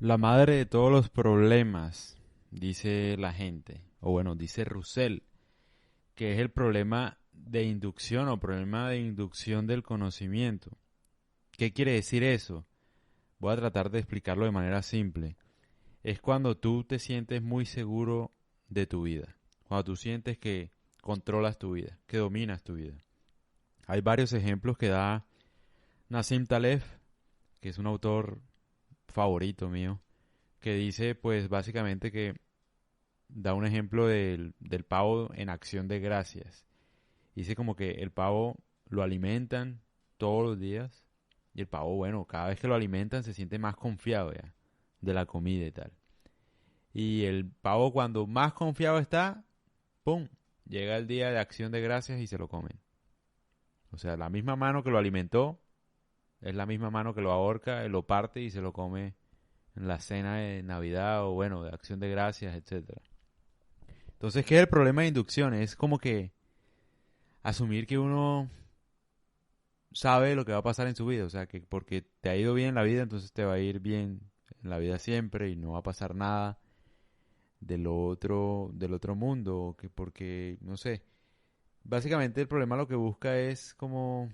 La madre de todos los problemas, dice la gente, o bueno, dice Russell, que es el problema de inducción o problema de inducción del conocimiento. ¿Qué quiere decir eso? Voy a tratar de explicarlo de manera simple. Es cuando tú te sientes muy seguro de tu vida, cuando tú sientes que controlas tu vida, que dominas tu vida. Hay varios ejemplos que da Nassim Taleb, que es un autor favorito mío, que dice pues básicamente que da un ejemplo del pavo en acción de gracias. Dice como que el pavo lo alimentan todos los días y el pavo, bueno, cada vez que lo alimentan se siente más confiado ya de la comida y tal. Y el pavo cuando más confiado está, ¡pum! Llega el día de acción de gracias y se lo comen. O sea, la misma mano que lo alimentó es la misma mano que lo ahorca, lo parte y se lo come en la cena de Navidad o bueno, de acción de gracias, etcétera. Entonces, ¿qué es el problema de inducción? Es como que asumir que uno sabe lo que va a pasar en su vida, o sea, que porque te ha ido bien en la vida, entonces te va a ir bien en la vida siempre y no va a pasar nada del otro mundo, o que porque, no sé, básicamente el problema lo que busca es como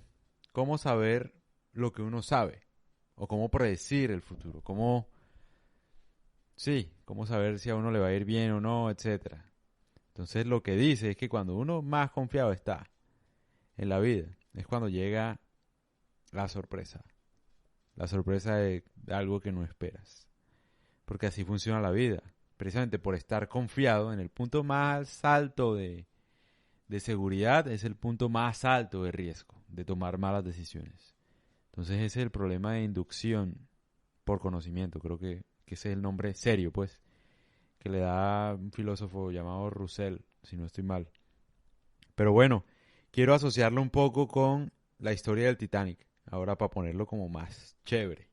cómo saber lo que uno sabe, o cómo predecir el futuro, cómo saber si a uno le va a ir bien o no, etcétera. Entonces lo que dice es que cuando uno más confiado está en la vida, es cuando llega la sorpresa. La sorpresa de algo que no esperas. Porque así funciona la vida. Precisamente por estar confiado en el punto más alto de seguridad, es el punto más alto de riesgo, de tomar malas decisiones. Entonces ese es el problema de inducción por conocimiento. Creo que ese es el nombre serio, pues, que le da un filósofo llamado Russell, si no estoy mal. Pero bueno, quiero asociarlo un poco con la historia del Titanic, ahora para ponerlo como más chévere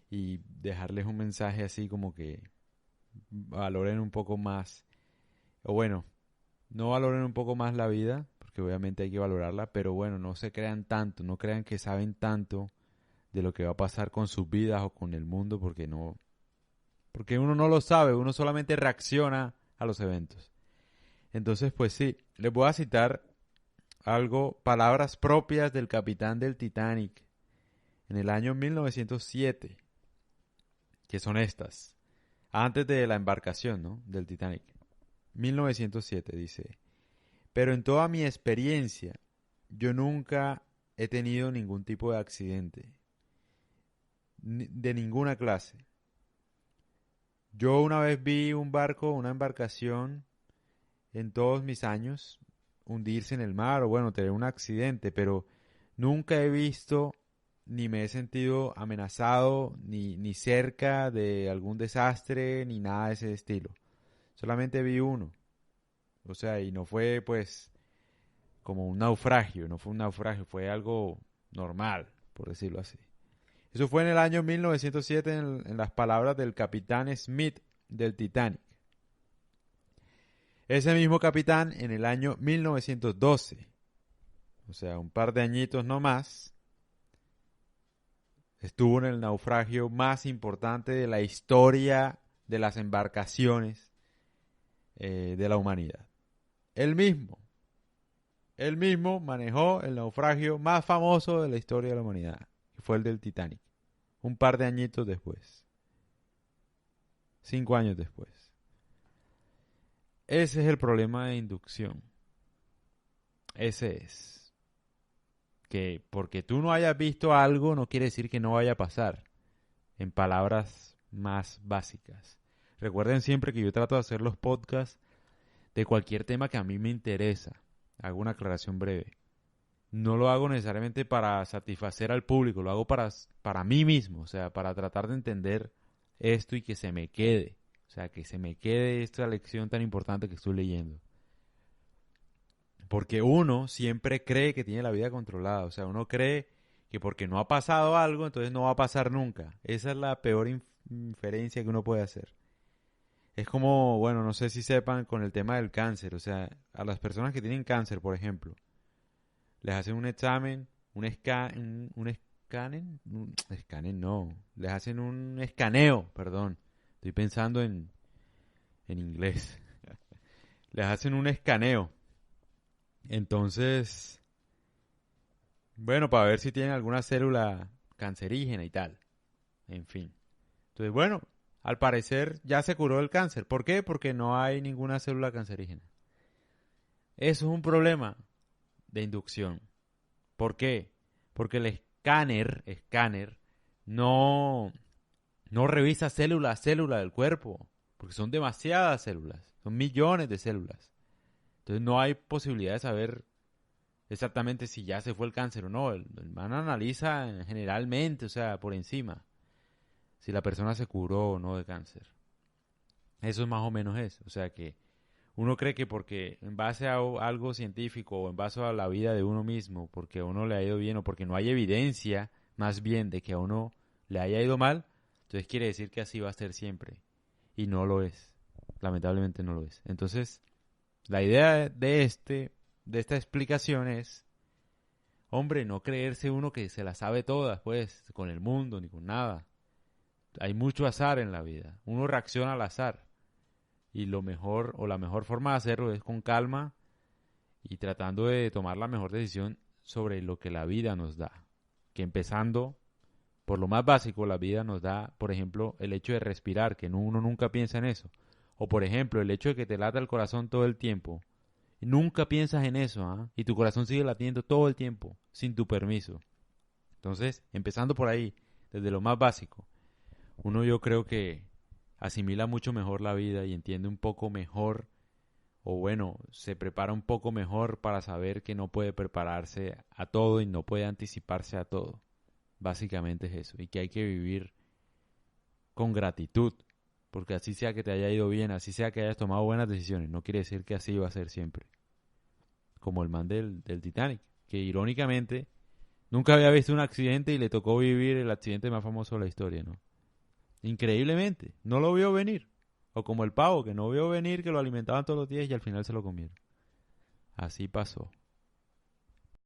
y dejarles un mensaje así como que valoren un poco más, o bueno, no valoren un poco más la vida, porque obviamente hay que valorarla, pero bueno, no se crean tanto, no crean que saben tanto de lo que va a pasar con sus vidas o con el mundo, porque no, porque uno no lo sabe, uno solamente reacciona a los eventos. Entonces, pues sí, les voy a citar algo, palabras propias del capitán del Titanic en el año 1907, que son estas, antes de la embarcación, ¿no? Del Titanic. 1907 dice, pero en toda mi experiencia, yo nunca he tenido ningún tipo de accidente, de ninguna clase. Yo una vez vi un barco, una embarcación, en todos mis años, hundirse en el mar o bueno, tener un accidente, pero nunca he visto ni me he sentido amenazado ni cerca de algún desastre ni nada de ese estilo. Solamente vi uno. O sea, y no fue pues como un naufragio, no fue un naufragio, fue algo normal, por decirlo así. Eso fue en el año 1907 en las palabras del capitán Smith del Titanic. Ese mismo capitán en el año 1912, o sea, un par de añitos no más, estuvo en el naufragio más importante de la historia de las embarcaciones de la humanidad. Él mismo, él mismo manejó el naufragio más famoso de la historia de la humanidad, que fue el del Titanic, un par de añitos después, 5 años después. Ese es el problema de inducción. Ese es. Que porque tú no hayas visto algo no quiere decir que no vaya a pasar. En palabras más básicas. Recuerden siempre que yo trato de hacer los podcasts de cualquier tema que a mí me interesa. Hago una aclaración breve. No lo hago necesariamente para satisfacer al público, lo hago para mí mismo, o sea, para tratar de entender esto y que se me quede. O sea, que se me quede esta lección tan importante que estoy leyendo. Porque uno siempre cree que tiene la vida controlada. O sea, uno cree que porque no ha pasado algo, entonces no va a pasar nunca. Esa es la peor inferencia que uno puede hacer. Es como, bueno, no sé si sepan con el tema del cáncer. O sea, a las personas que tienen cáncer, por ejemplo, les hacen un examen, un escáner no, les hacen un escaneo, perdón. Estoy pensando en inglés. Les hacen un escaneo. Entonces, bueno, para ver si tienen alguna célula cancerígena y tal. En fin. Entonces, bueno, al parecer ya se curó el cáncer. ¿Por qué? Porque no hay ninguna célula cancerígena. Eso es un problema de inducción. ¿Por qué? Porque el escáner, no, no revisa célula a célula del cuerpo. Porque son demasiadas células. Son millones de células. Entonces no hay posibilidad de saber exactamente si ya se fue el cáncer o no. El man analiza generalmente, o sea, por encima, si la persona se curó o no de cáncer. Eso es más o menos eso. O sea que uno cree que porque en base a algo científico o en base a la vida de uno mismo, porque a uno le ha ido bien o porque no hay evidencia más bien de que a uno le haya ido mal, entonces quiere decir que así va a ser siempre. Y no lo es. Lamentablemente no lo es. Entonces, la idea de esta explicación es, hombre, no creerse uno que se la sabe todas, pues, con el mundo ni con nada. Hay mucho azar en la vida. Uno reacciona al azar. Y lo mejor o la mejor forma de hacerlo es con calma y tratando de tomar la mejor decisión sobre lo que la vida nos da. Que empezando por lo más básico, la vida nos da, por ejemplo, el hecho de respirar, que uno nunca piensa en eso. O por ejemplo, el hecho de que te lata el corazón todo el tiempo. Nunca piensas en eso, ¿ah? Y tu corazón sigue latiendo todo el tiempo, sin tu permiso. Entonces, empezando por ahí, desde lo más básico, uno yo creo que asimila mucho mejor la vida y entiende un poco mejor, o bueno, se prepara un poco mejor para saber que no puede prepararse a todo y no puede anticiparse a todo. Básicamente es eso, y que hay que vivir con gratitud, porque así sea que te haya ido bien, así sea que hayas tomado buenas decisiones, no quiere decir que así va a ser siempre. Como el man del Titanic, que irónicamente nunca había visto un accidente y le tocó vivir el accidente más famoso de la historia, ¿no? Increíblemente, no lo vio venir. O como el pavo, que no vio venir que lo alimentaban todos los días y al final se lo comieron. Así pasó.